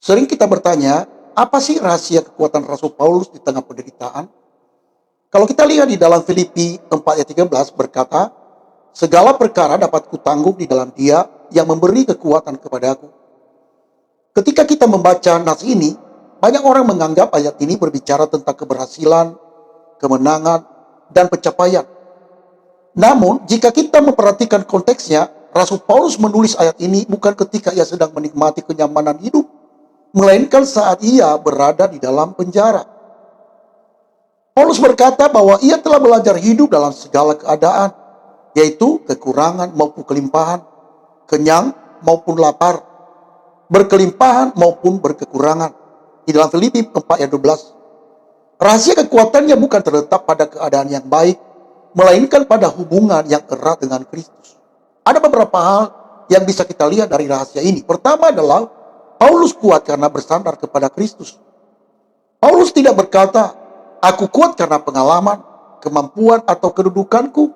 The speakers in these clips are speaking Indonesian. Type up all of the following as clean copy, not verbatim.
Sering kita bertanya, apa sih rahasia kekuatan Rasul Paulus di tengah penderitaan? Kalau kita lihat di dalam Filipi 4 ayat 13 berkata, segala perkara dapat kutanggung di dalam Dia yang memberi kekuatan kepadaku. Ketika kita membaca nas ini, banyak orang menganggap ayat ini berbicara tentang keberhasilan, kemenangan, dan pencapaian. Namun, jika kita memperhatikan konteksnya, Rasul Paulus menulis ayat ini bukan ketika ia sedang menikmati kenyamanan hidup, melainkan saat ia berada di dalam penjara. Paulus berkata bahwa ia telah belajar hidup dalam segala keadaan, yaitu kekurangan maupun kelimpahan, kenyang maupun lapar, berkelimpahan maupun berkekurangan. Di dalam Filipi 4 ayat 12. Rahasia kekuatannya bukan terletak pada keadaan yang baik, melainkan pada hubungan yang erat dengan Kristus. Ada beberapa hal yang bisa kita lihat dari rahasia ini. Pertama adalah Paulus kuat karena bersandar kepada Kristus. Paulus tidak berkata, aku kuat karena pengalaman, kemampuan, atau kedudukanku.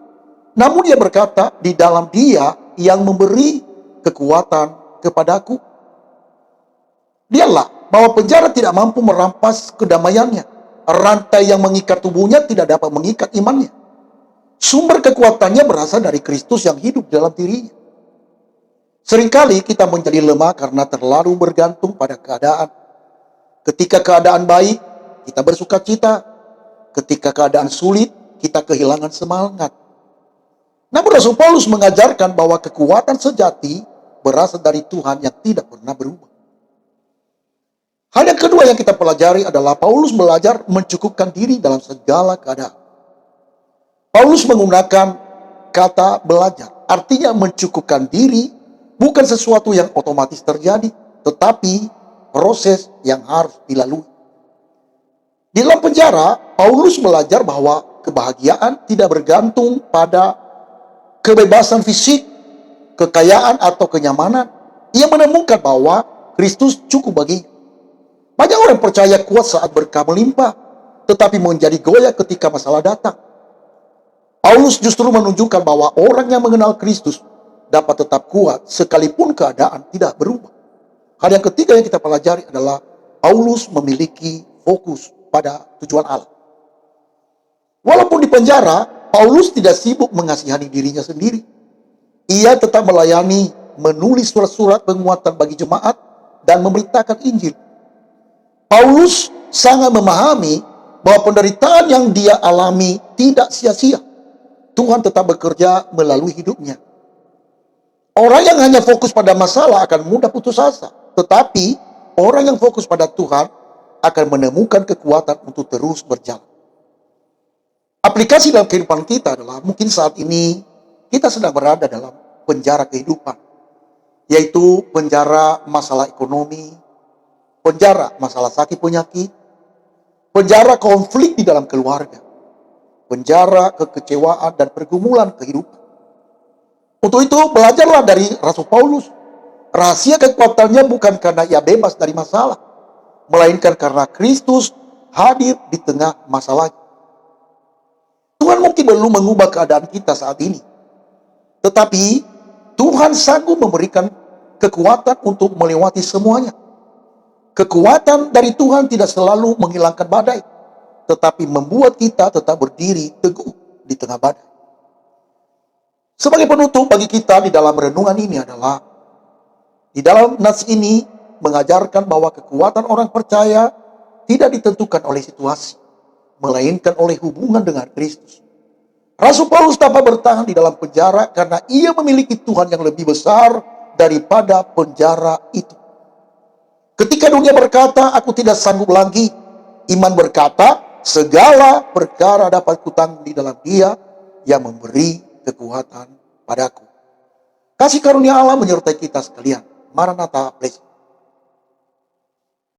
Namun dia berkata, di dalam Dia yang memberi kekuatan kepadaku. Dialah bahwa penjara tidak mampu merampas kedamaiannya. Rantai yang mengikat tubuhnya tidak dapat mengikat imannya. Sumber kekuatannya berasal dari Kristus yang hidup dalam dirinya. Seringkali kita menjadi lemah karena terlalu bergantung pada keadaan. Ketika keadaan baik, kita bersuka cita. Ketika keadaan sulit, kita kehilangan semangat. Namun Rasul Paulus mengajarkan bahwa kekuatan sejati berasal dari Tuhan yang tidak pernah berubah. Hal yang kedua yang kita pelajari adalah Paulus belajar mencukupkan diri dalam segala keadaan. Paulus menggunakan kata belajar, artinya mencukupkan diri bukan sesuatu yang otomatis terjadi, tetapi proses yang harus dilalui. Di dalam penjara, Paulus belajar bahwa kebahagiaan tidak bergantung pada kebebasan fisik, kekayaan, atau kenyamanan. Ia menemukan bahwa Kristus cukup baginya. Banyak orang percaya kuat saat berkah melimpah, tetapi menjadi goyah ketika masalah datang. Paulus justru menunjukkan bahwa orang yang mengenal Kristus dapat tetap kuat sekalipun keadaan tidak berubah. Hal yang ketiga yang kita pelajari adalah Paulus memiliki fokus pada tujuan Allah. Walaupun di penjara, Paulus tidak sibuk mengasihani dirinya sendiri. Ia tetap melayani, menulis surat-surat penguatan bagi jemaat, dan memberitakan Injil. Paulus sangat memahami bahwa penderitaan yang dia alami tidak sia-sia. Tuhan tetap bekerja melalui hidupnya. Orang yang hanya fokus pada masalah akan mudah putus asa. Tetapi orang yang fokus pada Tuhan akan menemukan kekuatan untuk terus berjalan. Aplikasi dalam kehidupan kita adalah mungkin saat ini kita sedang berada dalam penjara kehidupan. Yaitu penjara masalah ekonomi, penjara masalah sakit penyakit, penjara konflik di dalam keluarga, penjara kekecewaan dan pergumulan kehidupan. Untuk itu, belajarlah dari Rasul Paulus. Rahasia kekuatannya bukan karena ia bebas dari masalah, melainkan karena Kristus hadir di tengah masalah. Tuhan mungkin belum mengubah keadaan kita saat ini, tetapi Tuhan sanggup memberikan kekuatan untuk melewati semuanya. Kekuatan dari Tuhan tidak selalu menghilangkan badai, tetapi membuat kita tetap berdiri teguh di tengah badai. Sebagai penutup bagi kita di dalam renungan ini adalah, di dalam nas ini mengajarkan bahwa kekuatan orang percaya tidak ditentukan oleh situasi, melainkan oleh hubungan dengan Kristus. Rasul Paulus dapat bertahan di dalam penjara karena ia memiliki Tuhan yang lebih besar daripada penjara itu. Ketika dunia berkata, aku tidak sanggup lagi, iman berkata, segala perkara dapat kutanggung di dalam Dia yang memberi kekuatan padaku. Kasih karunia Allah menyertai kita sekalian. Maranatha, blessing.